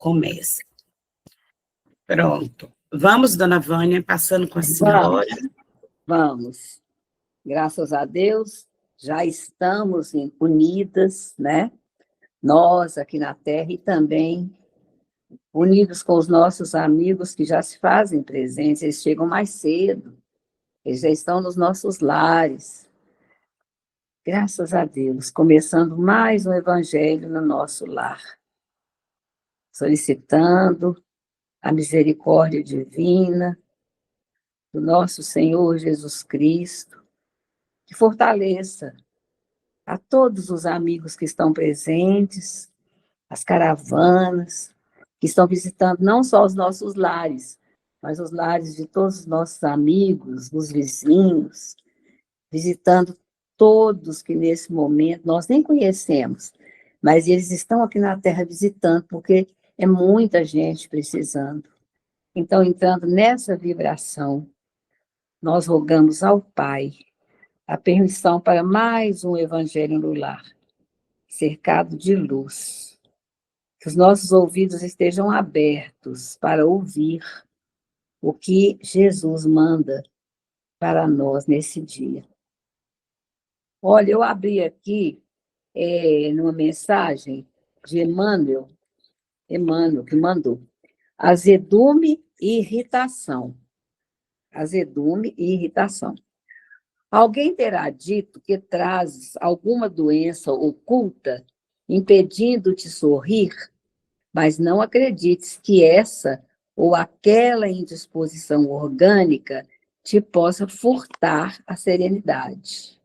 comece. Pronto. Vamos, dona Vânia, passando com a senhora. Vamos. Graças a Deus, já estamos unidas, né? Nós aqui na Terra e também unidos com os nossos amigos que já se fazem presentes, eles chegam mais cedo, eles já estão nos nossos lares. Graças a Deus, começando mais um evangelho no nosso lar, solicitando a misericórdia divina do nosso Senhor Jesus Cristo, que fortaleça a todos os amigos que estão presentes, as caravanas, que estão visitando não só os nossos lares, mas os lares de todos os nossos amigos, os vizinhos, visitando todos que nesse momento nós nem conhecemos, mas eles estão aqui na Terra visitando, porque é muita gente precisando. Então, entrando nessa vibração, nós rogamos ao Pai a permissão para mais um Evangelho no lar, cercado de luz. Que os nossos ouvidos estejam abertos para ouvir o que Jesus manda para nós nesse dia. Olha, eu abri aqui numa mensagem de Emmanuel, que mandou. Azedume e irritação. Azedume e irritação. Alguém terá dito que trazes alguma doença oculta, impedindo-te sorrir, mas não acredites que essa ou aquela indisposição orgânica te possa furtar a serenidade.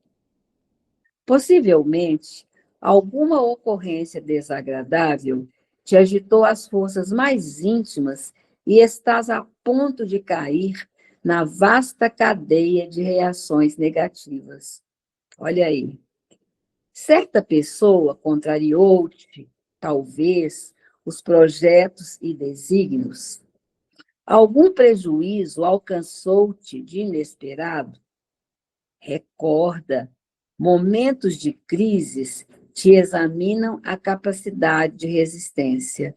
Possivelmente, alguma ocorrência desagradável te agitou as forças mais íntimas e estás a ponto de cair na vasta cadeia de reações negativas. Olha aí. Certa pessoa contrariou-te, talvez, os projetos e desígnios. Algum prejuízo alcançou-te de inesperado? Recorda, momentos de crises te examinam a capacidade de resistência.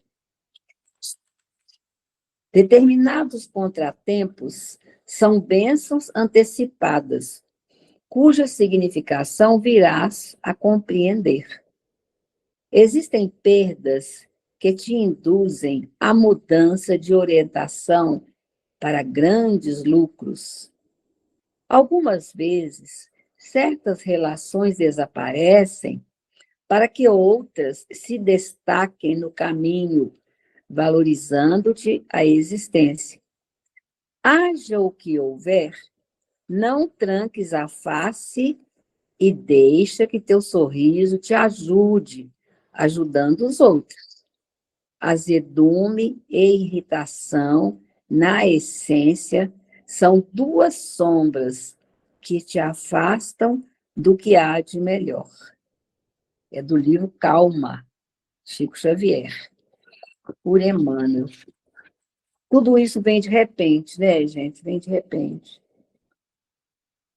Determinados contratempos são bênçãos antecipadas, cuja significação virás a compreender. Existem perdas que te induzem à mudança de orientação para grandes lucros. Algumas vezes, certas relações desaparecem para que outras se destaquem no caminho, valorizando-te a existência. Haja o que houver, não tranques a face e deixa que teu sorriso te ajude, ajudando os outros. Azedume e irritação, na essência, são duas sombras que te afastam do que há de melhor. É do livro Calma, Chico Xavier, por Emmanuel. Tudo isso vem de repente, né, gente? Vem de repente.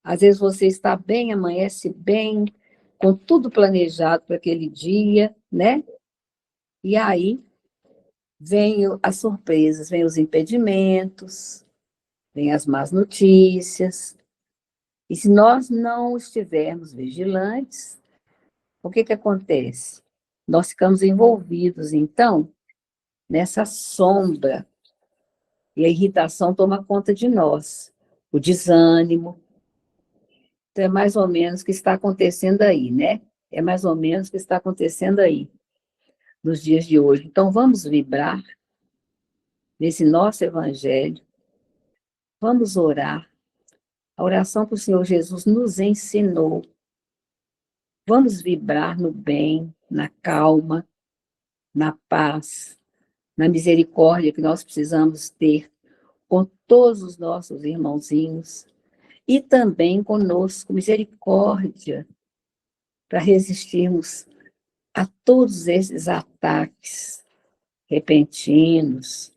Às vezes você está bem, amanhece bem, com tudo planejado para aquele dia, né? E aí vem as surpresas, vem os impedimentos, vem as más notícias. E se nós não estivermos vigilantes, o que acontece? Nós ficamos envolvidos, então, nessa sombra, e a irritação toma conta de nós, o desânimo. Então, é mais ou menos o que está acontecendo aí, né? É mais ou menos o que está acontecendo aí, nos dias de hoje. Então, vamos vibrar nesse nosso evangelho, vamos orar. A oração que o Senhor Jesus nos ensinou. Vamos vibrar no bem, na calma, na paz, na misericórdia que nós precisamos ter com todos os nossos irmãozinhos e também conosco, misericórdia, para resistirmos a todos esses ataques repentinos,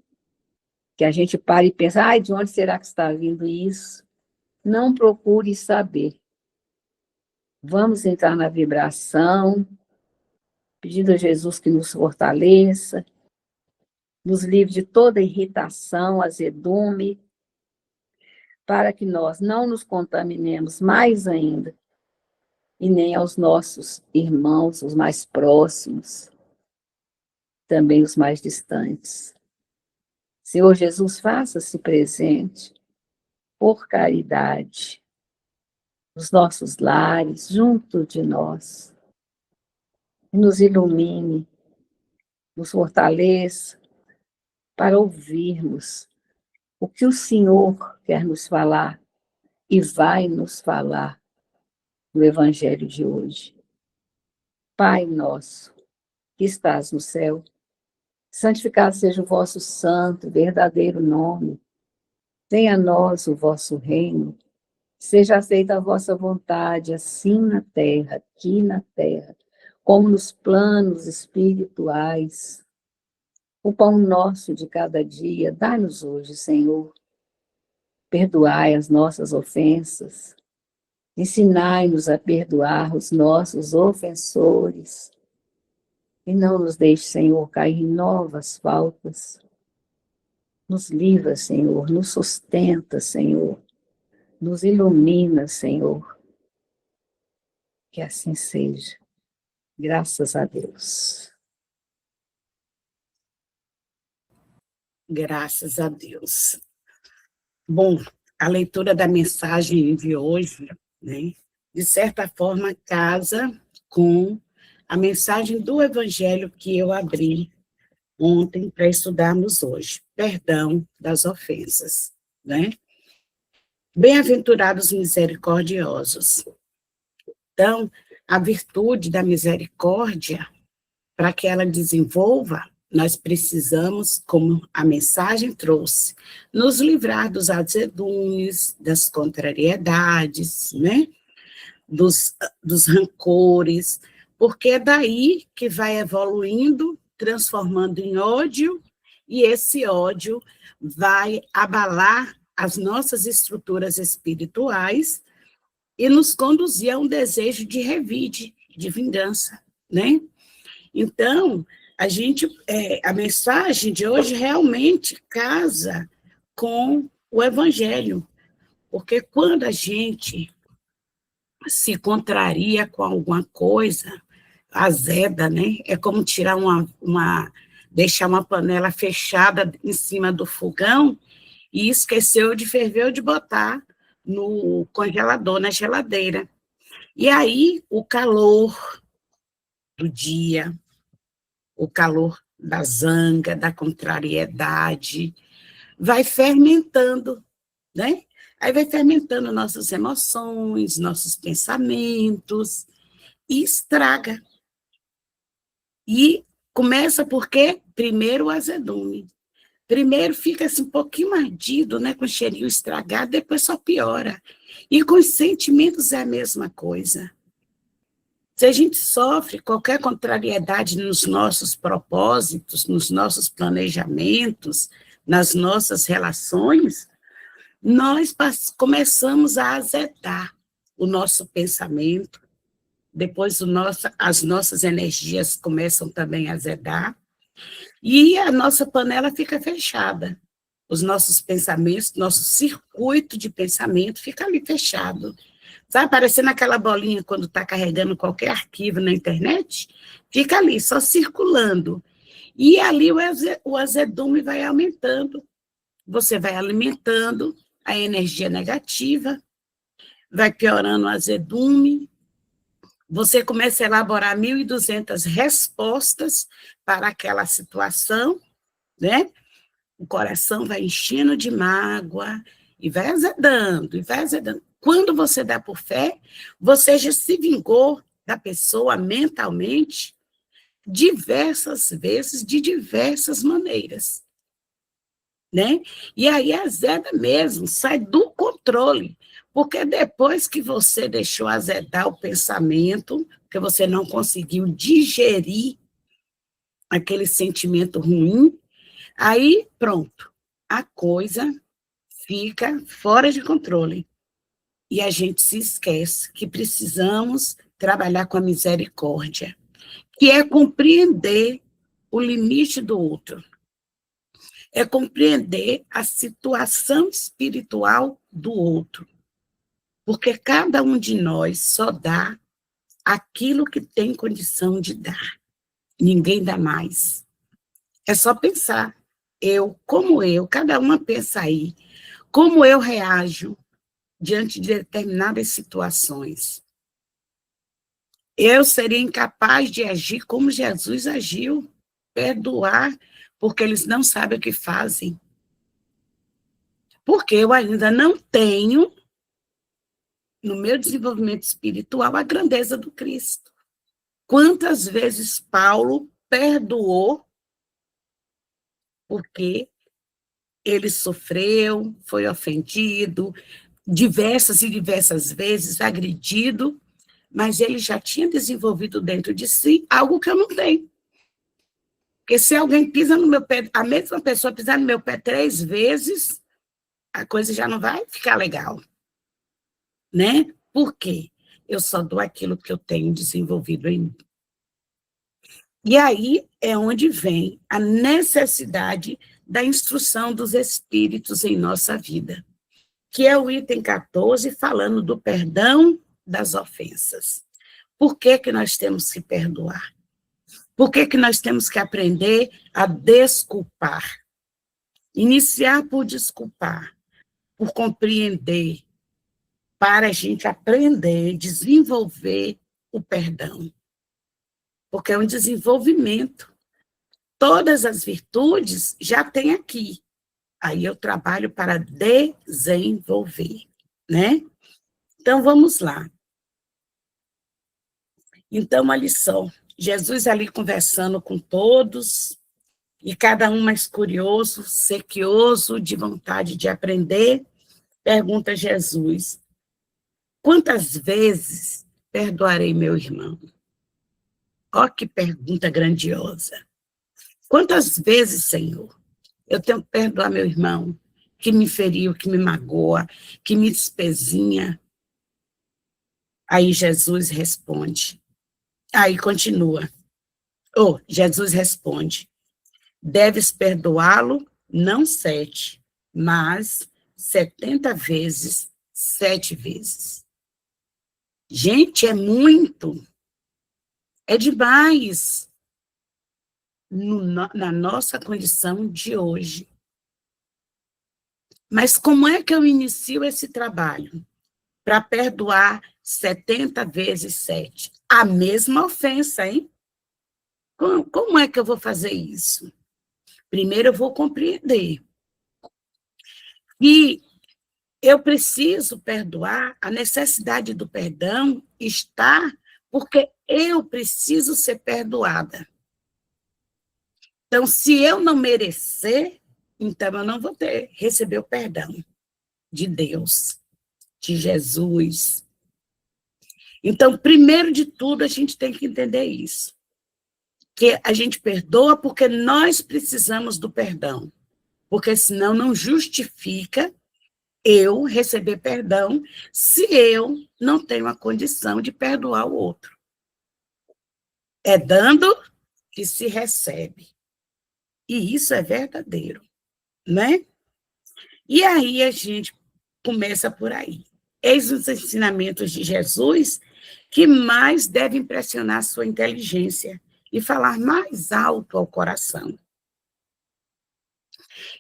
que a gente para e pensa, ai, de onde será que está vindo isso? Não procure saber. Vamos entrar na vibração, pedindo a Jesus que nos fortaleça, nos livre de toda irritação, azedume, para que nós não nos contaminemos mais ainda, e nem aos nossos irmãos, os mais próximos, também os mais distantes. Senhor Jesus, faça-se presente, por caridade, nos nossos lares, junto de nós, e nos ilumine, nos fortaleça, para ouvirmos o que o Senhor quer nos falar e vai nos falar no Evangelho de hoje. Pai nosso, que estás no céu, santificado seja o vosso santo, verdadeiro nome. Venha a nós o vosso reino. Seja feita a vossa vontade, assim na terra, aqui na terra, como nos planos espirituais. O pão nosso de cada dia, dá-nos hoje, Senhor. Perdoai as nossas ofensas. Ensinai-nos a perdoar os nossos ofensores. E não nos deixe, Senhor, cair em novas faltas. Nos livra, Senhor, nos sustenta, Senhor. Nos ilumina, Senhor. Que assim seja. Graças a Deus. Graças a Deus. Bom, a leitura da mensagem de hoje, né, de certa forma, casa com a mensagem do Evangelho que eu abri ontem para estudarmos hoje. Perdão das ofensas, né? Bem-aventurados misericordiosos. Então, a virtude da misericórdia, para que ela desenvolva, nós precisamos, como a mensagem trouxe, nos livrar dos azedumes, das contrariedades, né? dos rancores, porque é daí que vai evoluindo, transformando em ódio, e esse ódio vai abalar as nossas estruturas espirituais e nos conduzir a um desejo de revide, de vingança, né? Então, a mensagem de hoje realmente casa com o Evangelho, porque quando a gente se contraria com alguma coisa, azeda, né? É como tirar deixar uma panela fechada em cima do fogão e esqueceu de ferver ou de botar no congelador, na geladeira. E aí, o calor do dia, o calor da zanga, da contrariedade, vai fermentando, né? Aí vai fermentando nossas emoções, nossos pensamentos, e estraga. E começa porque, primeiro, o azedume. Primeiro fica assim, um pouquinho ardido, né, com o cheirinho estragado, depois só piora. E com os sentimentos é a mesma coisa. Se a gente sofre qualquer contrariedade nos nossos propósitos, nos nossos planejamentos, nas nossas relações, nós começamos a azedar o nosso pensamento, depois as nossas energias começam também a azedar, e a nossa panela fica fechada. Os nossos pensamentos, nosso circuito de pensamento fica ali fechado. Sabe, parecendo aquela bolinha quando está carregando qualquer arquivo na internet? Fica ali, só circulando. E ali o azedume vai aumentando. Você vai alimentando a energia negativa, vai piorando o azedume, você começa a elaborar 1.200 respostas para aquela situação, né? O coração vai enchendo de mágoa e vai azedando, e vai azedando. Quando você dá por fé, você já se vingou da pessoa mentalmente diversas vezes, de diversas maneiras, né? E aí azeda mesmo, sai do controle, porque depois que você deixou azedar o pensamento, que você não conseguiu digerir aquele sentimento ruim, aí pronto, a coisa fica fora de controle. E a gente se esquece que precisamos trabalhar com a misericórdia, que é compreender o limite do outro. é compreender a situação espiritual do outro. Porque cada um de nós só dá aquilo que tem condição de dar. Ninguém dá mais. É só pensar. Cada uma pensa aí, como eu reajo diante de determinadas situações. Eu seria incapaz de agir como Jesus agiu, perdoar, porque eles não sabem o que fazem. Porque eu ainda não tenho, no meu desenvolvimento espiritual, a grandeza do Cristo. Quantas vezes Paulo perdoou porque ele sofreu, foi ofendido, diversas e diversas vezes, agredido, mas ele já tinha desenvolvido dentro de si algo que eu não tenho. Porque se alguém pisa no meu pé, a mesma pessoa pisar no meu pé 3 vezes, a coisa já não vai ficar legal. Né? Por quê? Eu só dou aquilo que eu tenho desenvolvido em mim. E aí é onde vem a necessidade da instrução dos espíritos em nossa vida, que é o item 14, falando do perdão das ofensas. Por que que nós temos que perdoar? Por que que nós temos que aprender a desculpar? Iniciar por desculpar, por compreender, para a gente aprender, desenvolver o perdão. Porque é um desenvolvimento. Todas as virtudes já tem aqui. Aí eu trabalho para desenvolver, né? Então, vamos lá. Então, a lição. Jesus ali conversando com todos, e cada um mais curioso, sequioso, de vontade de aprender, pergunta a Jesus: quantas vezes perdoarei meu irmão? Ó que pergunta grandiosa. Quantas vezes, Senhor, eu tenho que perdoar meu irmão, que me feriu, que me magoa, que me despezinha? Aí Jesus responde. Aí continua. Jesus responde: deves perdoá-lo, não 7, mas 70 vezes, 7 vezes. Gente, é muito. É demais na nossa condição de hoje. Mas como é que eu inicio esse trabalho? Para perdoar 70 vezes 7. A mesma ofensa, hein? Como é que eu vou fazer isso? Primeiro eu vou compreender. E eu preciso perdoar, a necessidade do perdão está porque eu preciso ser perdoada. Então, se eu não merecer, então eu não vou receber o perdão de Deus, de Jesus. Então, primeiro de tudo, a gente tem que entender isso. Que a gente perdoa porque nós precisamos do perdão. Porque senão não justifica eu receber perdão se eu não tenho a condição de perdoar o outro. É dando que se recebe. E isso é verdadeiro, né? E aí a gente começa por aí. Eis os ensinamentos de Jesus que mais devem impressionar a sua inteligência e falar mais alto ao coração.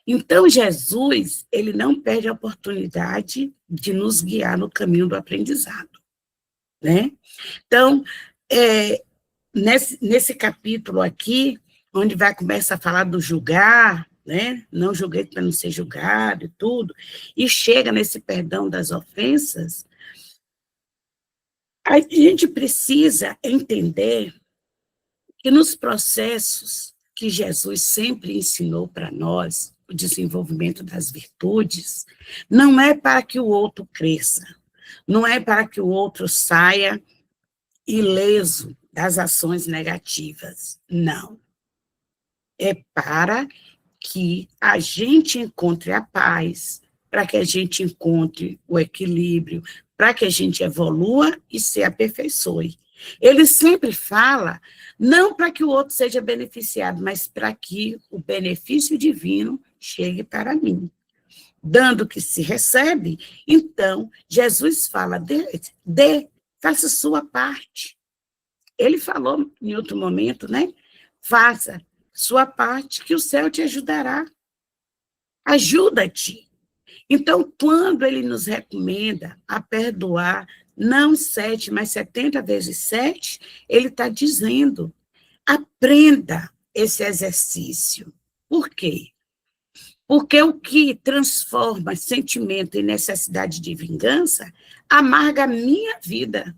Então, Jesus, ele não perde a oportunidade de nos guiar no caminho do aprendizado, né? Então, nesse capítulo aqui, onde vai começar a falar do julgar, né? Não julguei para não ser julgado e tudo, e chega nesse perdão das ofensas, a gente precisa entender que nos processos que Jesus sempre ensinou para nós, o desenvolvimento das virtudes, não é para que o outro cresça, não é para que o outro saia ileso das ações negativas, não. É para que a gente encontre a paz, para que a gente encontre o equilíbrio, para que a gente evolua e se aperfeiçoe. Ele sempre fala, não para que o outro seja beneficiado, mas para que o benefício divino chegue para mim. Dando que se recebe, então, Jesus fala, faça sua parte. Ele falou em outro momento, né? Faça sua parte, que o céu te ajudará. Ajuda-te. Então, quando ele nos recomenda a perdoar, não 7, mas 70 vezes 7, ele está dizendo, aprenda esse exercício. Por quê? Porque o que transforma sentimento em necessidade de vingança amarga a minha vida.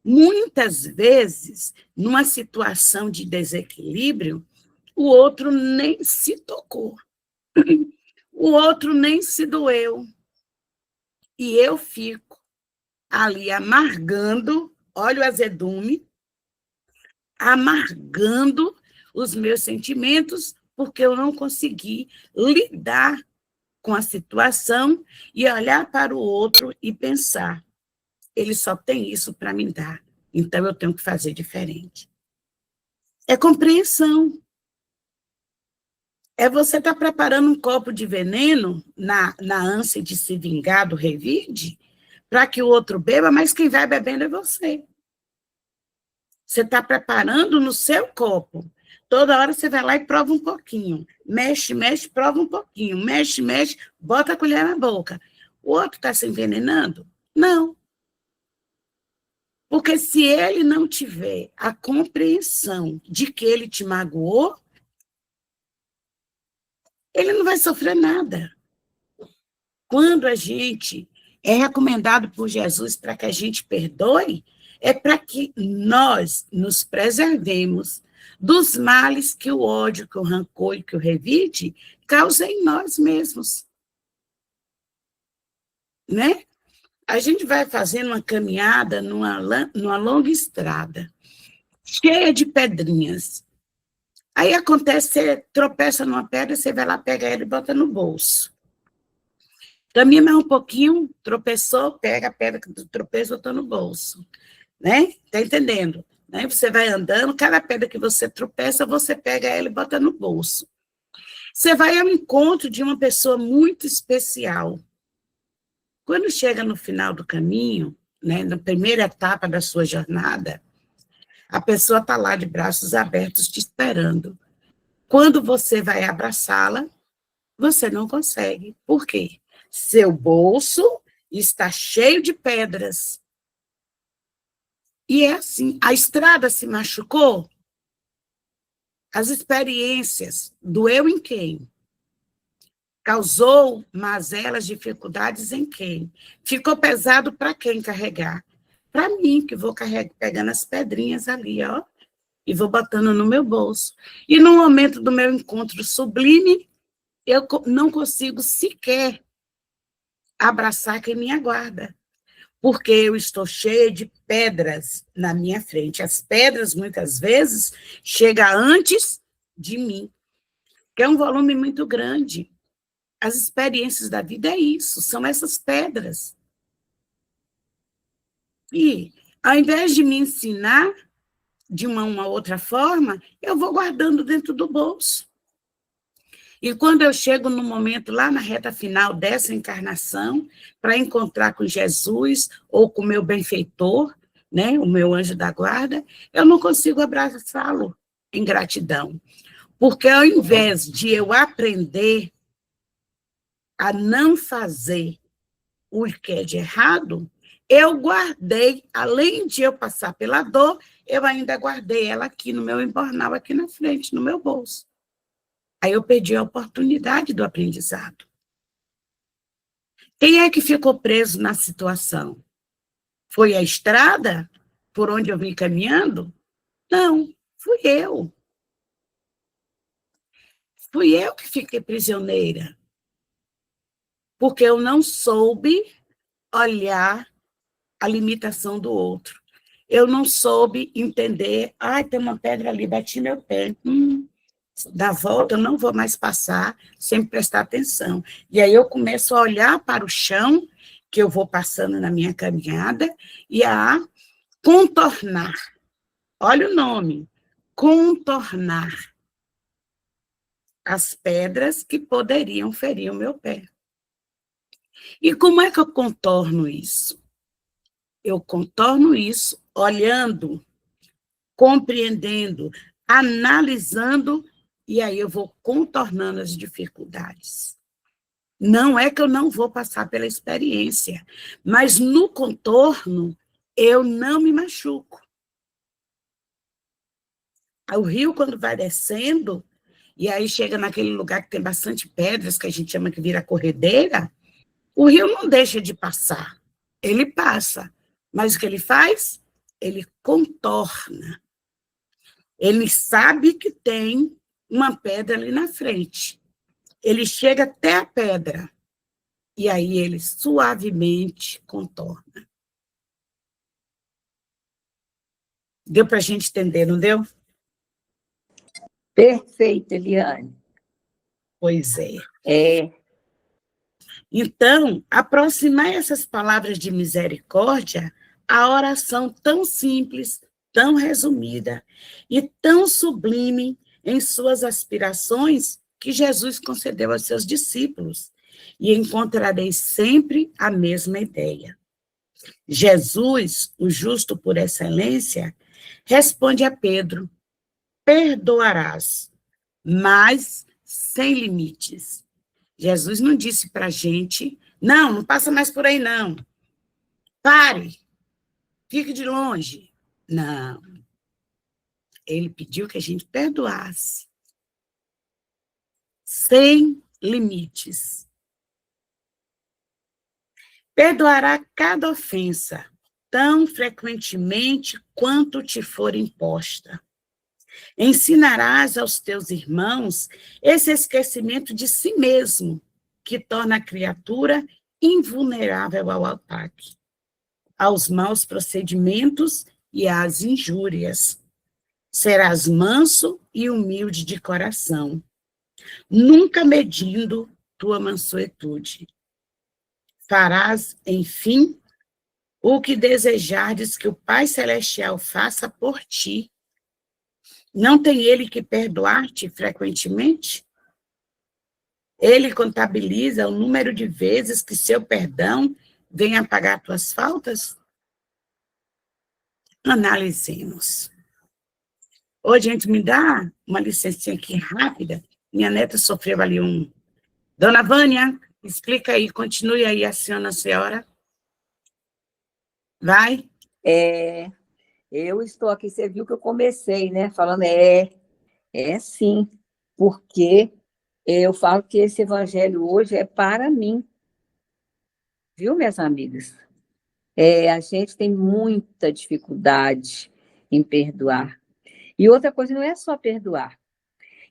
Muitas vezes, numa situação de desequilíbrio, o outro nem se tocou, o outro nem se doeu, e eu fico ali amargando, olha o azedume, amargando os meus sentimentos, porque eu não consegui lidar com a situação e olhar para o outro e pensar, ele só tem isso para me dar, então eu tenho que fazer diferente. É compreensão. É você estar preparando um copo de veneno na ânsia de se vingar do revide, para que o outro beba, mas quem vai bebendo é você. Você está preparando no seu copo. Toda hora você vai lá e prova um pouquinho. Mexe, mexe, prova um pouquinho. Mexe, mexe, bota a colher na boca. O outro está se envenenando? Não. Porque se ele não tiver a compreensão de que ele te magoou, ele não vai sofrer nada. Quando a gente é recomendado por Jesus para que a gente perdoe, é para que nós nos preservemos dos males que o ódio, que o rancor e que o revide causam em nós mesmos. Né? A gente vai fazendo uma caminhada numa longa estrada, cheia de pedrinhas. Aí acontece, você tropeça numa pedra, você vai lá, pega ela e bota no bolso. Caminha mais um pouquinho, tropeçou, pega a pedra do tropeço, botou no bolso. Né? Tá entendendo? Né? Você vai andando, cada pedra que você tropeça, você pega ela e bota no bolso. Você vai ao encontro de uma pessoa muito especial. Quando chega no final do caminho, né, na primeira etapa da sua jornada, a pessoa está lá de braços abertos te esperando. Quando você vai abraçá-la, você não consegue. Por quê? Seu bolso está cheio de pedras. E é assim, a estrada se machucou, as experiências doeu em quem? Causou mazelas, dificuldades em quem? Ficou pesado para quem carregar? Para mim, que vou pegando as pedrinhas ali, ó, e vou botando no meu bolso. E no momento do meu encontro sublime, eu não consigo sequer abraçar quem me aguarda, porque eu estou cheia de pedras na minha frente. As pedras, muitas vezes, chegam antes de mim, que é um volume muito grande. As experiências da vida é isso, são essas pedras. E, ao invés de me ensinar de uma outra forma, eu vou guardando dentro do bolso. E quando eu chego no momento, lá na reta final dessa encarnação, para encontrar com Jesus ou com o meu benfeitor, né, o meu anjo da guarda, eu não consigo abraçá-lo em gratidão. Porque ao invés de eu aprender a não fazer o que é de errado, eu guardei, além de eu passar pela dor, eu ainda guardei ela aqui no meu embornal, aqui na frente, no meu bolso. Aí eu perdi a oportunidade do aprendizado. Quem é que ficou preso na situação? Foi a estrada por onde eu vim caminhando? Não, fui eu. Fui eu que fiquei prisioneira. Porque eu não soube olhar a limitação do outro. Eu não soube entender, tem uma pedra ali, bati meu pé. Da volta eu não vou mais passar sem prestar atenção. E aí eu começo a olhar para o chão que eu vou passando na minha caminhada e a contornar. Olha o nome, contornar. as pedras que poderiam ferir o meu pé. E como é que eu contorno isso? Eu contorno isso olhando, compreendendo, analisando, e aí eu vou contornando as dificuldades. Não é que eu não vou passar pela experiência, mas no contorno eu não me machuco. O rio, quando vai descendo, e aí chega naquele lugar que tem bastante pedras, que a gente chama que vira corredeira, o rio não deixa de passar. Ele passa. Mas o que ele faz? Ele contorna. Ele sabe que tem uma pedra ali na frente. Ele chega até a pedra. E aí ele suavemente contorna. Deu para a gente entender, não deu? Perfeito, Eliane. Pois é. É. Então, aproximar essas palavras de misericórdia à oração tão simples, tão resumida e tão sublime em suas aspirações que Jesus concedeu aos seus discípulos. E encontrareis sempre a mesma ideia. Jesus, o justo por excelência, responde a Pedro: perdoarás, mas sem limites. Jesus não disse para a gente, não passa mais por aí, não. Pare, fique de longe. Não. Ele pediu que a gente perdoasse, sem limites. Perdoará cada ofensa, tão frequentemente quanto te for imposta. Ensinarás aos teus irmãos esse esquecimento de si mesmo, que torna a criatura invulnerável ao ataque, aos maus procedimentos e às injúrias. Serás manso e humilde de coração, nunca medindo tua mansuetude. Farás, enfim, o que desejardes que o Pai Celestial faça por ti. Não tem ele que perdoar-te frequentemente? Ele contabiliza o número de vezes que seu perdão vem apagar tuas faltas? Analisemos. Ô, gente, me dá uma licencinha aqui rápida. Minha neta sofreu ali um... Dona Vânia, explica aí, continue aí, aciona a senhora. Vai. Eu estou aqui, você viu que eu comecei, né? Falando, sim, porque eu falo que esse evangelho hoje é para mim, viu, minhas amigas? A gente tem muita dificuldade em perdoar. E outra coisa não é só perdoar,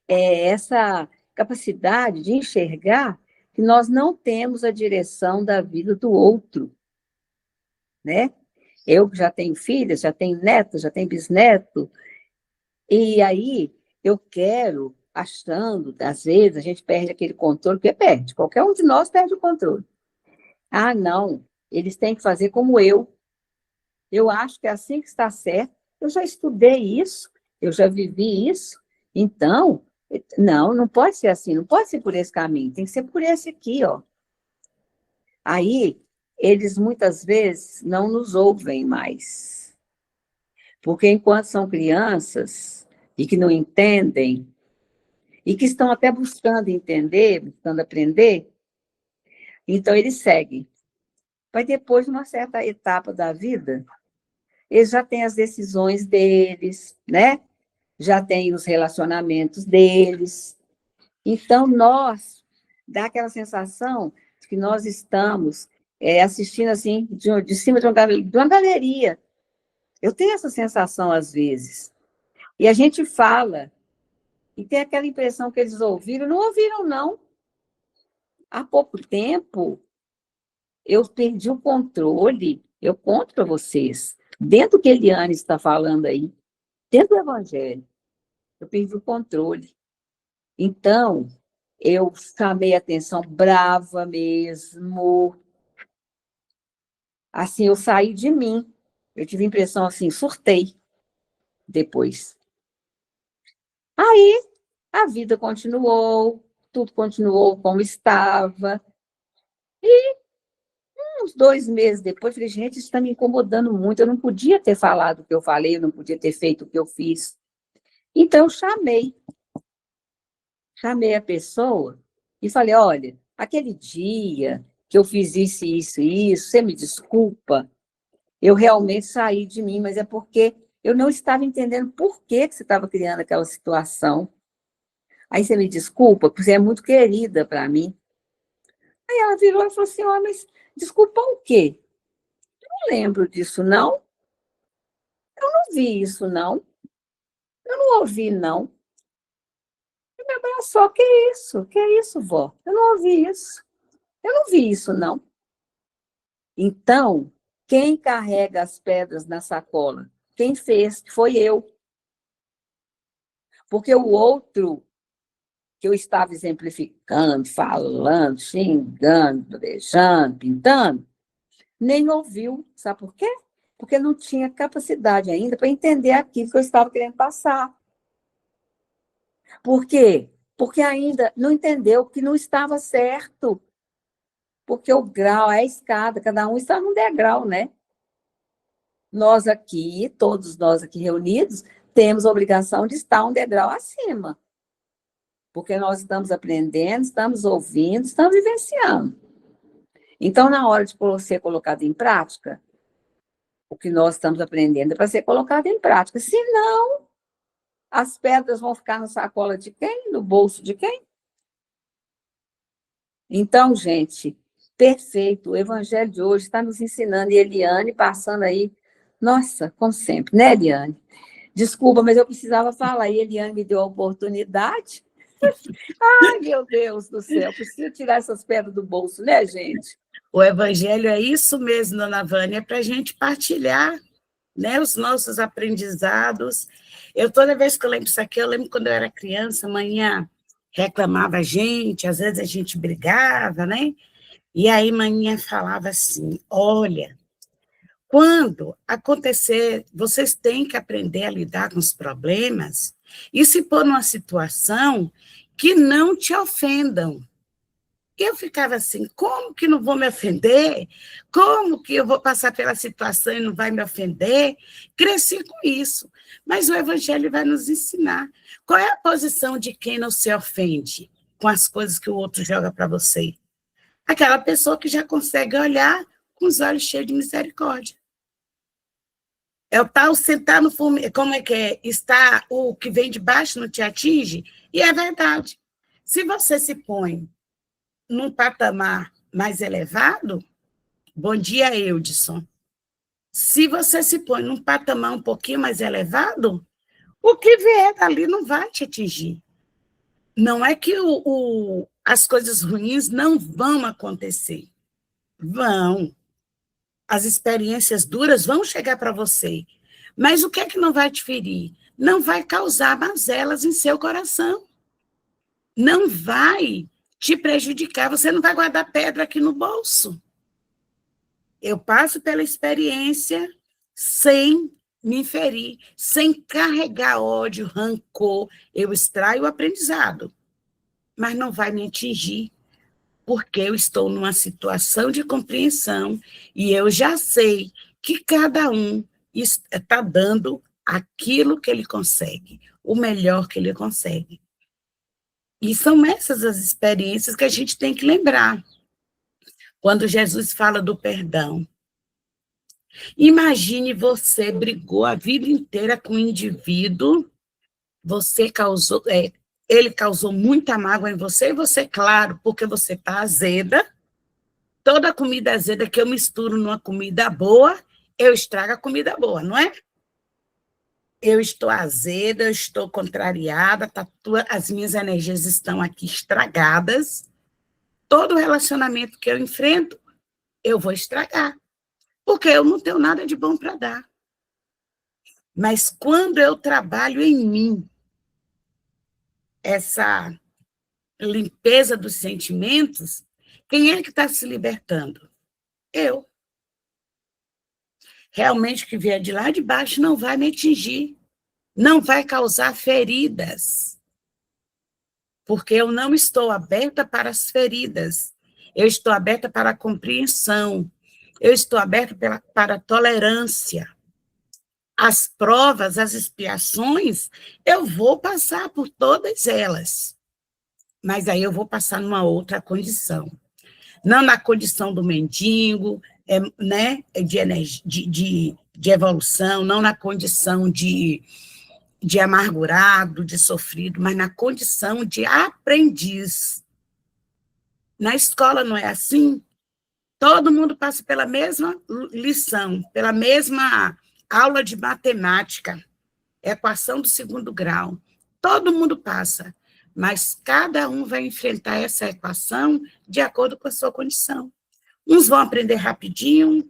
é essa capacidade de enxergar que nós não temos a direção da vida do outro, né? Eu já tenho filhas, já tenho netos, já tenho bisneto, e aí eu quero, achando, às vezes a gente perde aquele controle, porque perde, qualquer um de nós perde o controle. Ah, não, eles têm que fazer como eu acho que é assim que está certo, eu já estudei isso, eu já vivi isso, então, não pode ser assim, não pode ser por esse caminho, tem que ser por esse aqui, ó. Aí, eles muitas vezes não nos ouvem mais, porque enquanto são crianças e que não entendem, e que estão até buscando entender, buscando aprender, então eles seguem. Mas depois, numa certa etapa da vida, eles já têm as decisões deles, né? Já têm os relacionamentos deles. Então, dá aquela sensação de que nós estamos assistindo assim, de cima de uma galeria. Eu tenho essa sensação às vezes. E a gente fala, e tem aquela impressão que eles ouviram, não ouviram, não. Há pouco tempo, eu perdi o controle, eu conto para vocês, dentro do que a Eliane está falando aí, dentro do Evangelho, eu perdi o controle. Então, eu chamei a atenção brava mesmo. Assim, eu saí de mim. Eu tive a impressão assim, surtei depois. Aí, A vida continuou, tudo continuou como estava. Uns 2 meses depois, falei, gente, isso está me incomodando muito. Eu não podia ter falado o que eu falei, eu não podia ter feito o que eu fiz. Então, eu chamei a pessoa e falei, olha, aquele dia que eu fiz isso, você me desculpa, eu realmente saí de mim, mas é porque eu não estava entendendo por que você estava criando aquela situação. Aí você me desculpa, porque você é muito querida para mim. Aí ela virou e falou assim, ó, mas desculpa o quê? Não lembro disso, não. Não vi isso, não. Eu não ouvi, não. E me abraçou, que isso? Que isso, vó? Eu não ouvi isso. Eu não vi isso, não. Então, quem carrega as pedras na sacola? Quem fez? Foi eu. Porque o outro que eu estava exemplificando, falando, xingando, beijando, pintando, nem ouviu. Sabe por quê? Porque não tinha capacidade ainda para entender aquilo que eu estava querendo passar. Por quê? Porque ainda não entendeu que não estava certo. Porque o grau, a escada, cada um está num degrau, né? Nós aqui, todos nós aqui reunidos, temos a obrigação de estar um degrau acima. Porque nós estamos aprendendo, estamos ouvindo, estamos vivenciando. Então, na hora de ser colocado em prática, o que nós estamos aprendendo é para ser colocado em prática. Senão, as pedras vão ficar na sacola de quem? No bolso de quem? Então, gente, perfeito. O evangelho de hoje está nos ensinando, e Eliane passando aí, nossa, como sempre, né, Eliane? Desculpa, mas eu precisava falar, e Eliane me deu a oportunidade. Ai, meu Deus do céu, preciso tirar essas pedras do bolso, né, gente? O evangelho é isso mesmo, dona Vânia, é para a gente partilhar, né, os nossos aprendizados. Toda vez que eu lembro isso aqui, eu lembro quando eu era criança, a manhã reclamava a gente, às vezes a gente brigava, né? E aí manhã falava assim, olha, quando acontecer, vocês têm que aprender a lidar com os problemas e se pôr numa situação que não te ofendam. Eu ficava assim, como que não vou me ofender? Como que eu vou passar pela situação e não vai me ofender? Cresci com isso. Mas o Evangelho vai nos ensinar. Qual é a posição de quem não se ofende com as coisas que o outro joga para você? Aquela pessoa que já consegue olhar com os olhos cheios de misericórdia. É o tal sentar no fundo, como é que é? Está o que vem de baixo não te atinge? E é verdade. Se você se põe num patamar mais elevado, bom dia, Eudson. Se você se põe num patamar um pouquinho mais elevado, o que vier dali não vai te atingir. Não é que as coisas ruins não vão acontecer. Vão. As experiências duras vão chegar para você. Mas o que é que não vai te ferir? Não vai causar mazelas em seu coração. Não vai te prejudicar. Você não vai guardar pedra aqui no bolso. Eu passo pela experiência sem me ferir, sem carregar ódio, rancor. Eu extraio o aprendizado, mas não vai me atingir, porque eu estou numa situação de compreensão e eu já sei que cada um está dando aquilo que ele consegue, o melhor que ele consegue. E são essas as experiências que a gente tem que lembrar. Quando Jesus fala do perdão, imagine você brigou a vida inteira com um indivíduo, você causou, ele causou muita mágoa em você, e você, claro, porque você está azeda, toda comida azeda que eu misturo numa comida boa, eu estrago a comida boa, não é? Eu estou azeda, eu estou contrariada, as minhas energias estão aqui estragadas, todo relacionamento que eu enfrento, eu vou estragar, porque eu não tenho nada de bom para dar. Mas quando eu trabalho em mim, essa limpeza dos sentimentos, quem é que está se libertando? Eu. Realmente o que vier de lá de baixo não vai me atingir, não vai causar feridas. porque eu não estou aberta para as feridas, eu estou aberta para a compreensão, eu estou aberta para a tolerância. As provas, as expiações, eu vou passar por todas elas, mas aí eu vou passar numa outra condição. Não na condição do mendigo, né, de evolução, não na condição de amargurado, de sofrido, mas na condição de aprendiz. Na escola não é assim? Todo mundo passa pela mesma lição, pela mesma aula de matemática, equação do segundo grau. Todo mundo passa, mas cada um vai enfrentar essa equação de acordo com a sua condição. Uns vão aprender rapidinho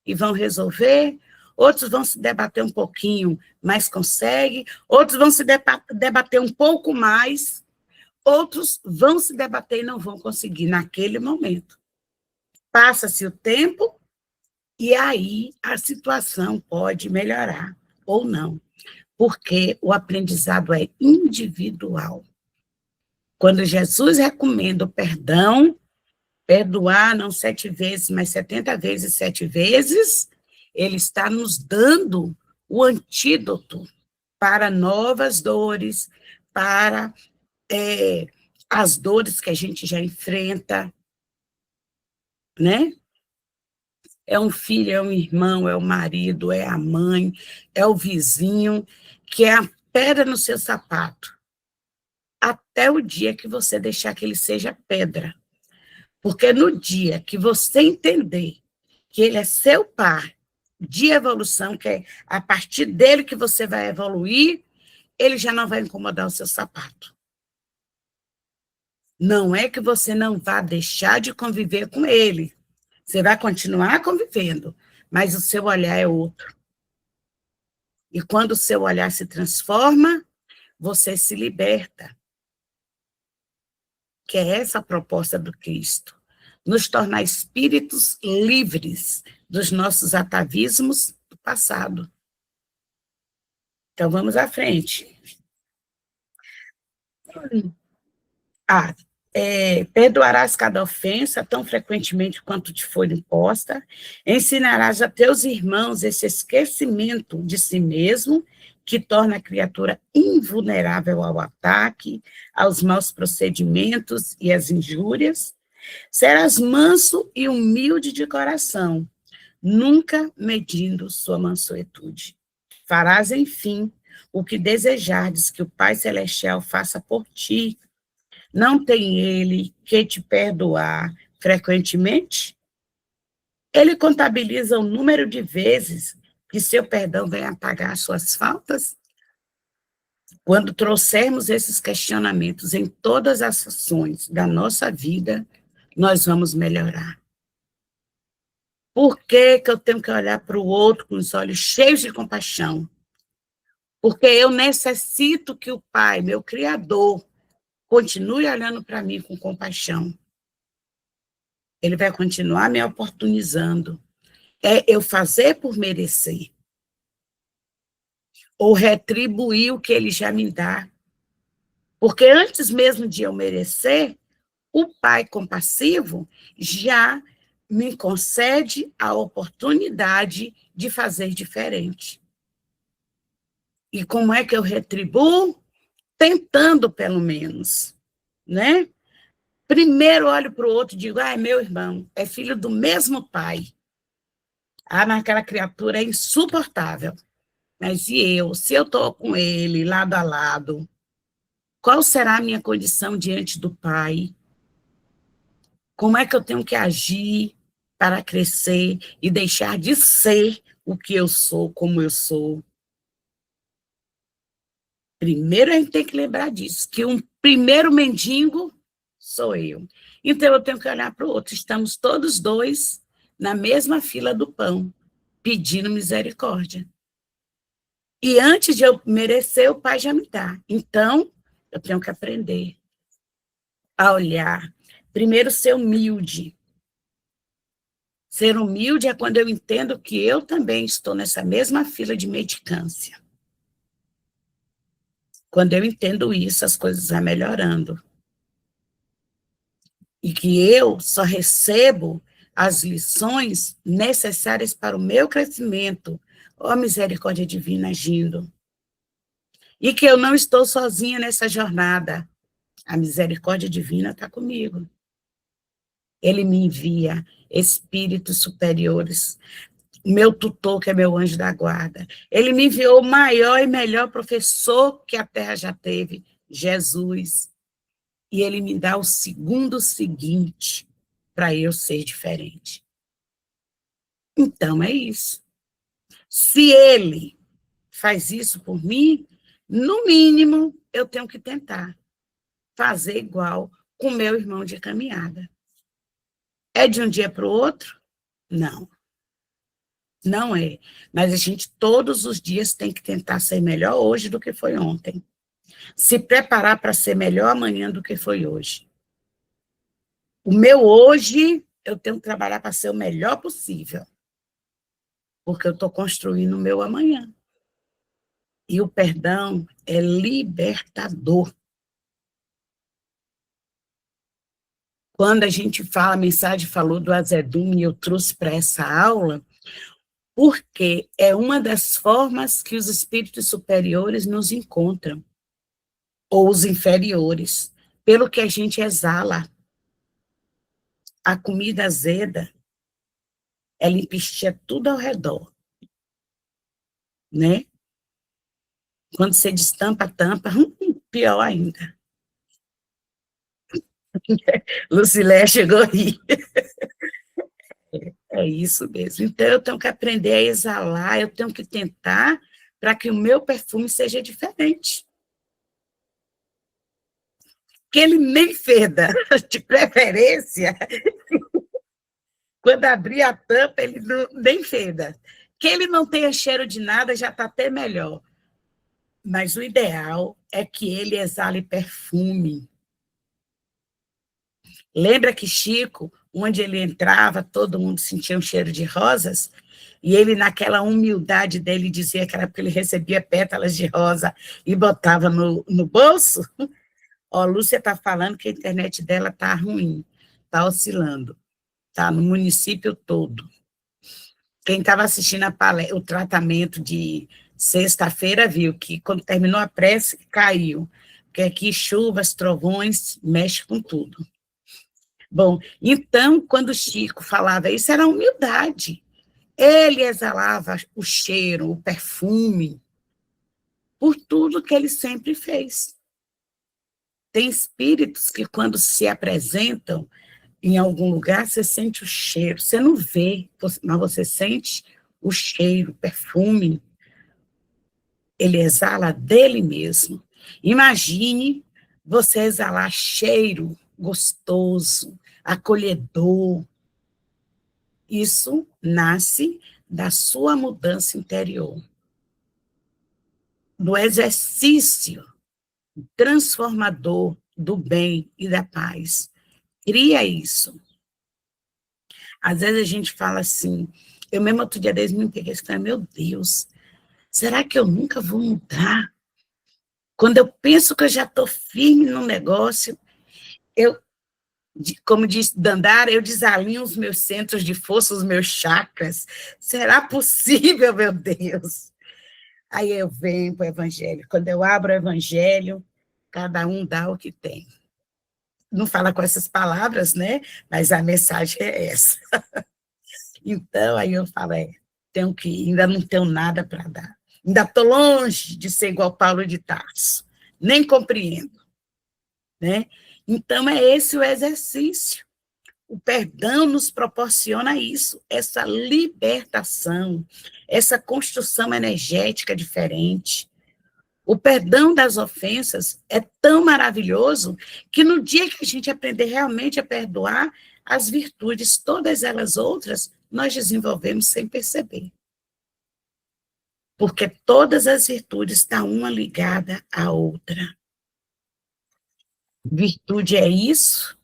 e vão resolver, outros vão se debater um pouquinho, mas conseguem, outros vão se debater um pouco mais, outros vão se debater e não vão conseguir naquele momento. Passa-se o tempo e aí a situação pode melhorar ou não, porque o aprendizado é individual. Quando Jesus recomenda o perdão, perdoar não 7 vezes, mas 70 vezes 7 vezes, ele está nos dando o antídoto para novas dores, para as dores que a gente já enfrenta, né? É um filho, é um irmão, é o marido, é a mãe, é o vizinho, que é a pedra no seu sapato, até o dia que você deixar que ele seja pedra. Porque no dia que você entender que ele é seu par de evolução, que é a partir dele que você vai evoluir, ele já não vai incomodar o seu sapato. Não é que você não vá deixar de conviver com ele. Você vai continuar convivendo, mas o seu olhar é outro. E quando o seu olhar se transforma, você se liberta. Que é essa a proposta do Cristo. Nos tornar espíritos livres dos nossos atavismos do passado. Então, vamos à frente. Perdoarás cada ofensa tão frequentemente quanto te for imposta, ensinarás a teus irmãos esse esquecimento de si mesmo, que torna a criatura invulnerável ao ataque, aos maus procedimentos e às injúrias. Serás manso e humilde de coração, nunca medindo sua mansuetude. Farás, enfim, o que desejardes que o Pai Celestial faça por ti. Não tem ele que te perdoar frequentemente? Ele contabiliza o número de vezes que seu perdão vem apagar suas faltas? Quando trouxermos esses questionamentos em todas as ações da nossa vida, nós vamos melhorar. Por que eu tenho que olhar para o outro com os olhos cheios de compaixão? Porque eu necessito que o Pai, meu Criador, continue olhando para mim com compaixão. Ele vai continuar me oportunizando. É eu fazer por merecer. Ou retribuir o que ele já me dá. Porque antes mesmo de eu merecer, o Pai compassivo já me concede a oportunidade de fazer diferente. E como é que eu retribuo? Tentando, pelo menos, né? Primeiro olho para o outro e digo, meu irmão, é filho do mesmo pai. Mas aquela criatura é insuportável. Mas e eu? Se eu estou com ele, lado a lado, qual será a minha condição diante do pai? Como é que eu tenho que agir para crescer e deixar de ser o que eu sou, como eu sou? Primeiro a gente tem que lembrar disso, que um primeiro mendigo sou eu. Então eu tenho que olhar para o outro. Estamos todos dois na mesma fila do pão, pedindo misericórdia. E antes de eu merecer, o Pai já me dá. Então, eu tenho que aprender a olhar. Primeiro, ser humilde. Ser humilde é quando eu entendo que eu também estou nessa mesma fila de mendicância. Quando eu entendo isso, as coisas vão melhorando. E que eu só recebo as lições necessárias para o meu crescimento. Ó, a misericórdia divina agindo. E que eu não estou sozinha nessa jornada. A misericórdia divina está comigo. Ele me envia espíritos superiores, meu tutor, que é meu anjo da guarda. Ele me enviou o maior e melhor professor que a Terra já teve, Jesus. E ele me dá o segundo seguinte para eu ser diferente. Então, é isso. Se ele faz isso por mim, no mínimo, eu tenho que tentar fazer igual com meu irmão de caminhada. É de um dia para o outro? Não. Não é. Mas a gente, todos os dias, tem que tentar ser melhor hoje do que foi ontem. Se preparar para ser melhor amanhã do que foi hoje. O meu hoje, eu tenho que trabalhar para ser o melhor possível. Porque eu estou construindo o meu amanhã. E o perdão é libertador. Quando a gente fala, a mensagem falou do azedume, e eu trouxe para essa aula, porque é uma das formas que os espíritos superiores nos encontram, ou os inferiores, pelo que a gente exala. A comida azeda, ela empesteia tudo ao redor, né? Quando você destampa a tampa, pior ainda. Lucilé chegou aí. É isso mesmo. Então, eu tenho que aprender a exalar, eu tenho que tentar para que o meu perfume seja diferente. Que ele nem feda, de preferência, quando abrir a tampa, ele não, nem feda. Que ele não tenha cheiro de nada, já está até melhor. Mas o ideal é que ele exale perfume. Lembra que Chico, onde ele entrava, todo mundo sentia um cheiro de rosas? E ele, naquela humildade dele, dizia que era porque ele recebia pétalas de rosa e botava no bolso? Ó, a Lúcia está falando que a internet dela está ruim, está oscilando, está no município todo. Quem estava assistindo o tratamento de sexta-feira viu que, quando terminou a prece, caiu. Porque aqui chuvas, trovões, mexe com tudo. Bom, então, quando o Chico falava isso, era humildade. Ele exalava o cheiro, o perfume, por tudo que ele sempre fez. Tem espíritos que, quando se apresentam em algum lugar, você sente o cheiro. Você não vê, mas você sente o cheiro, o perfume. Ele exala dele mesmo. Imagine você exalar cheiro gostoso, acolhedor. Isso nasce da sua mudança interior, do exercício transformador do bem e da paz. Cria isso. Às vezes a gente fala assim, eu mesmo outro dia desde me peguei e falei, meu Deus, será que eu nunca vou mudar? Quando eu penso que eu já estou firme no negócio, eu, como diz Dandara, eu desalinho os meus centros de força, os meus chakras. Será possível, meu Deus? Aí eu venho para o Evangelho. Quando eu abro o Evangelho, cada um dá o que tem. Não fala com essas palavras, né? Mas a mensagem é essa. Então, aí eu falo, tenho que ir, ainda não tenho nada para dar. Ainda estou longe de ser igual Paulo de Tarso. Nem compreendo, né? Então, é esse o exercício. O perdão nos proporciona isso, essa libertação, essa construção energética diferente. O perdão das ofensas é tão maravilhoso que no dia que a gente aprender realmente a perdoar, as virtudes, todas elas outras, nós desenvolvemos sem perceber. Porque todas as virtudes estão uma ligada à outra. Virtude é isso,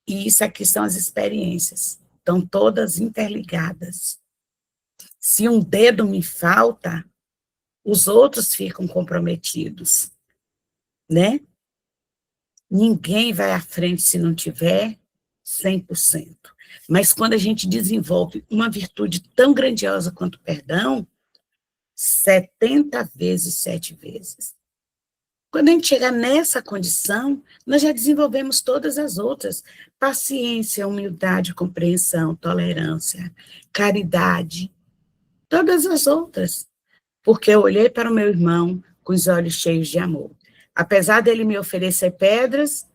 e isso aqui são as experiências. Estão todas interligadas. Se um dedo me falta, os outros ficam comprometidos, né? Ninguém vai à frente se não tiver 100%. Mas quando a gente desenvolve uma virtude tão grandiosa quanto o perdão, 70 vezes, 7 vezes. Quando a gente chegar nessa condição, nós já desenvolvemos todas as outras. Paciência, humildade, compreensão, tolerância, caridade, todas as outras. Porque eu olhei para o meu irmão com os olhos cheios de amor. Apesar dele me oferecer pedras,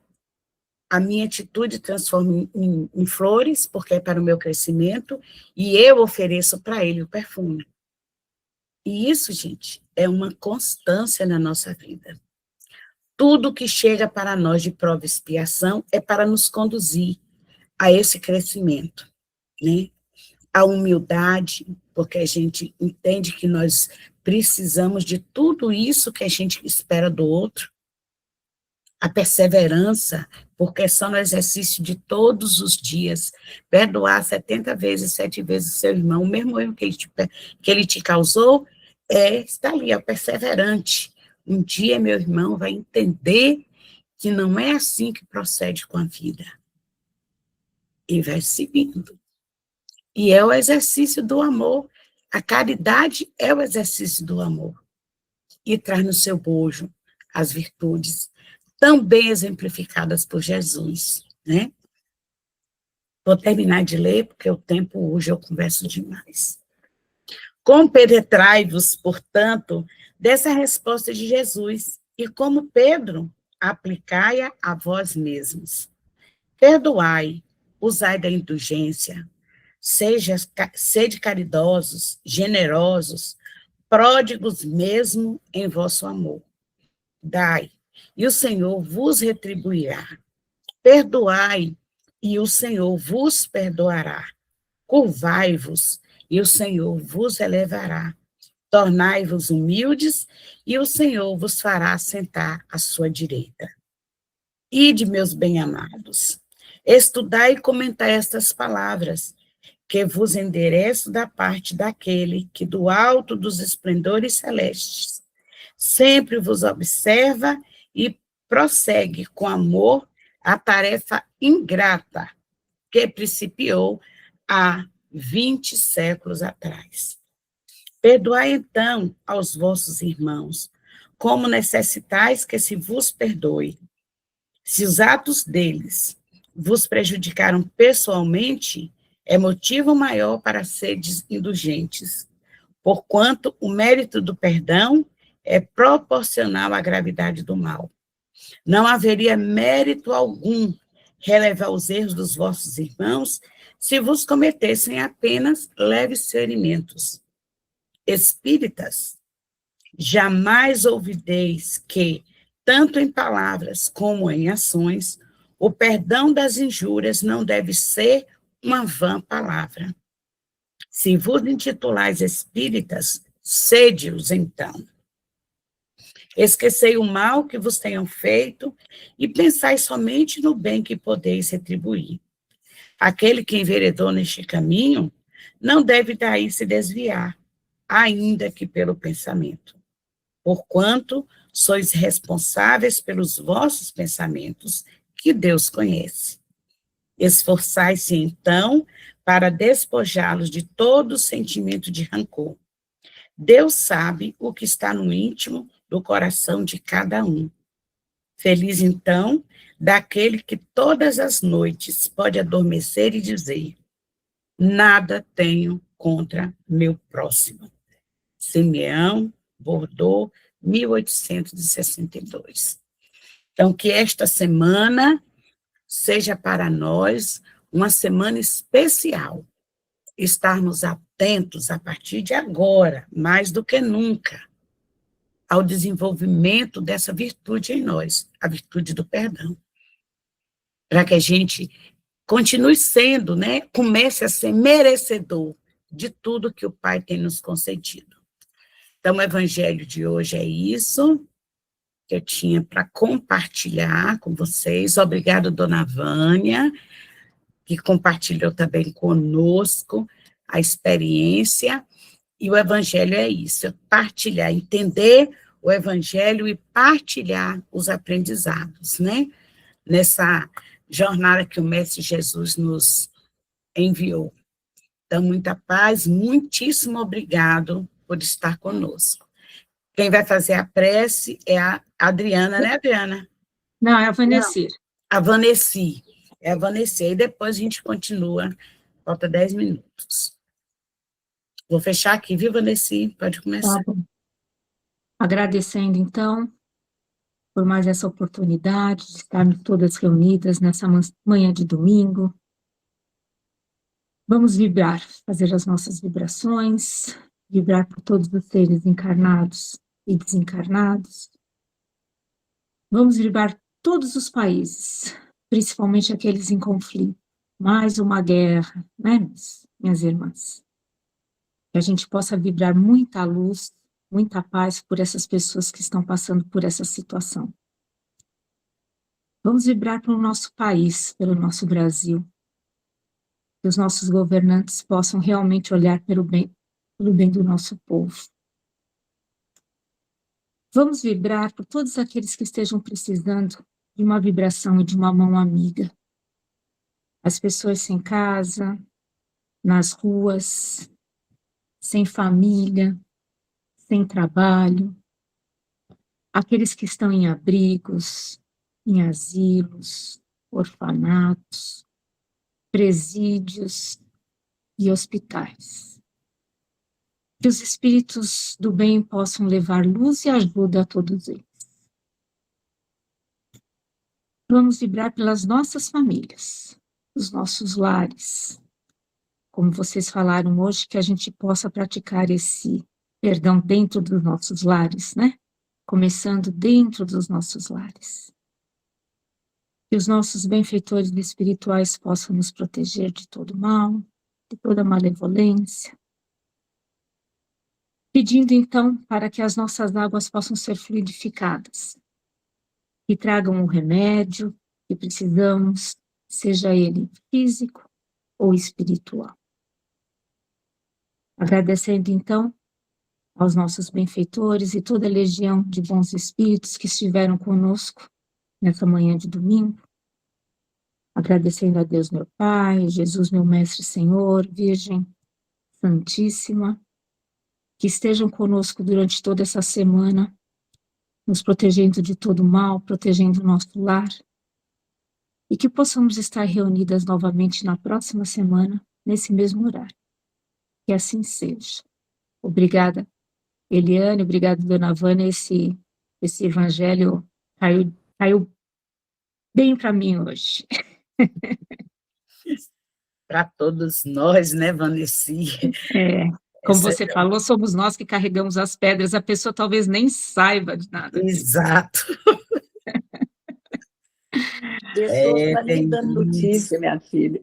a minha atitude transforma em flores, porque é para o meu crescimento, e eu ofereço para ele o perfume. E isso, gente, é uma constância na nossa vida. Tudo que chega para nós de prova e expiação é para nos conduzir a esse crescimento, né? A humildade, porque a gente entende que nós precisamos de tudo isso que a gente espera do outro. A perseverança, porque é só no exercício de todos os dias, perdoar 70 vezes, 7 vezes o seu irmão, o mesmo erro que ele te causou, está ali, é o perseverante. Um dia meu irmão vai entender que não é assim que procede com a vida. E vai seguindo. E é o exercício do amor. A caridade é o exercício do amor. E traz no seu bojo as virtudes também exemplificadas por Jesus, né? Vou terminar de ler, porque o tempo hoje eu converso demais. Compenetrai-vos, portanto, dessa resposta de Jesus, e como Pedro, aplicai-a a vós mesmos. Perdoai, usai da indulgência, sede caridosos, generosos, pródigos mesmo em vosso amor. Dai, e o Senhor vos retribuirá. Perdoai, e o Senhor vos perdoará. Curvai-vos, e o Senhor vos elevará. Tornai-vos humildes, e o Senhor vos fará sentar à sua direita. Ide, meus bem-amados, estudai e comentai estas palavras, que vos endereço da parte daquele que do alto dos esplendores celestes sempre vos observa e prossegue com amor a tarefa ingrata que principiou há 20 séculos atrás. Perdoai, então, aos vossos irmãos, como necessitais que se vos perdoe. Se os atos deles vos prejudicaram pessoalmente, é motivo maior para seres indulgentes, porquanto o mérito do perdão é proporcional à gravidade do mal. Não haveria mérito algum relevar os erros dos vossos irmãos se vos cometessem apenas leves ferimentos. Espíritas, jamais ouvideis que, tanto em palavras como em ações, o perdão das injúrias não deve ser uma vã palavra. Se vos intitulais espíritas, sede-os então. Esquecei o mal que vos tenham feito e pensai somente no bem que podeis retribuir. Aquele que enveredou neste caminho não deve daí se desviar, ainda que pelo pensamento. Porquanto sois responsáveis pelos vossos pensamentos, que Deus conhece. Esforçai-se, então, para despojá-los de todo sentimento de rancor. Deus sabe o que está no íntimo do coração de cada um. Feliz, então, daquele que todas as noites pode adormecer e dizer: nada tenho contra meu próximo. Simeão, Bordeaux, 1862. Então, que esta semana seja para nós uma semana especial. Estarmos atentos a partir de agora, mais do que nunca, ao desenvolvimento dessa virtude em nós, a virtude do perdão. Para que a gente continue sendo, né, comece a ser merecedor de tudo que o Pai tem nos concedido. Então, o evangelho de hoje é isso que eu tinha para compartilhar com vocês. Obrigada, dona Vânia, que compartilhou também conosco a experiência. E o evangelho é isso, é partilhar, entender o evangelho e partilhar os aprendizados, né? Nessa jornada que o Mestre Jesus nos enviou. Então, muita paz, muitíssimo obrigado por estar conosco. Quem vai fazer a prece é a Adriana, né, Adriana? Não, é a Vanessa. A Vanessa. É a Vanessa. E depois a gente continua. Falta 10 minutos. Vou fechar aqui, viu, Vanessa? Pode começar. Tá bom. Agradecendo, então, por mais essa oportunidade de estarmos todas reunidas nessa manhã de domingo. Vamos vibrar, fazer as nossas vibrações, vibrar por todos os seres encarnados e desencarnados. Vamos vibrar todos os países, principalmente aqueles em conflito. Mais uma guerra, né, minhas irmãs? Que a gente possa vibrar muita luz, muita paz por essas pessoas que estão passando por essa situação. Vamos vibrar pelo nosso país, pelo nosso Brasil. Que os nossos governantes possam realmente olhar pelo bem do nosso povo. Vamos vibrar por todos aqueles que estejam precisando de uma vibração e de uma mão amiga. As pessoas sem casa, nas ruas, sem família, sem trabalho, aqueles que estão em abrigos, em asilos, orfanatos, presídios e hospitais. Que os espíritos do bem possam levar luz e ajuda a todos eles. Vamos vibrar pelas nossas famílias, os nossos lares. Como vocês falaram hoje, que a gente possa praticar esse perdão dentro dos nossos lares, né? Começando dentro dos nossos lares. Que os nossos benfeitores espirituais possam nos proteger de todo mal, de toda malevolência. Pedindo, então, para que as nossas águas possam ser fluidificadas, que tragam o remédio que precisamos, seja ele físico ou espiritual. Agradecendo, então, aos nossos benfeitores e toda a legião de bons espíritos que estiveram conosco nessa manhã de domingo. Agradecendo a Deus, meu Pai, Jesus, meu Mestre Senhor, Virgem Santíssima, que estejam conosco durante toda essa semana, nos protegendo de todo mal, protegendo o nosso lar, e que possamos estar reunidas novamente na próxima semana, nesse mesmo horário. Que assim seja. Obrigada, Eliane, obrigada, Dona Vânia, esse evangelho caiu bem para mim hoje. Para todos nós, né, Vanessa? Como você falou, somos nós que carregamos as pedras, a pessoa talvez nem saiba de nada. Exato. Pessoas estão me dando notícia, minha filha.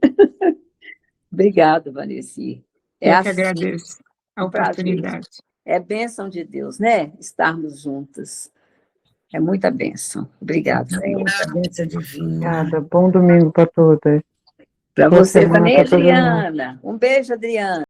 Obrigada, Vanessa. Eu que agradeço a oportunidade. É bênção de Deus, né? Estarmos juntas. É muita bênção. Obrigada. Muita bênção divina. Obrigada. Bom domingo para todas. Para você também, Adriana. Um beijo, Adriana.